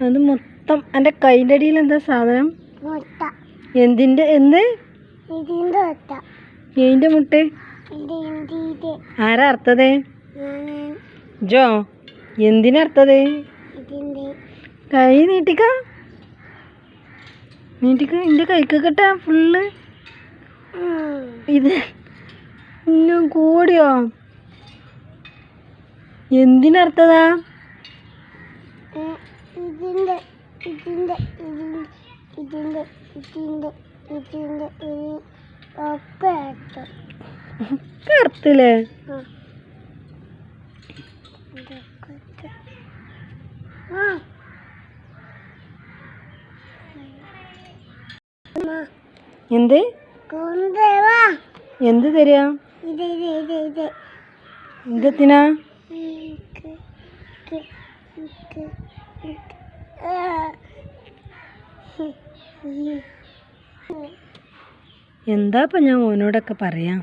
അത് മൊത്തം എൻ്റെ കൈൻ്റെ അടിയിൽ എന്താ സാധനം? എന്തിൻ്റെ എന്ത്? ഏതിൻ്റെ മുട്ട? ആരാ അർത്ഥത്? ജോ എന്തിനർത്ഥത്? കൈ നീട്ടിക്ക എൻ്റെ കൈക്ക് കിട്ടാ ഫുള്ള് ഇത് ഇന്നും കൂടിയോ? എന്തിനർത്ഥതാ? അർത്ഥല്ലേ? എന്ത് എന്ത് തരാ? എന്തെത്തിനാ? എന്താ ഇപ്പം ഞാൻ ഓനോടൊക്കെ പറയാം?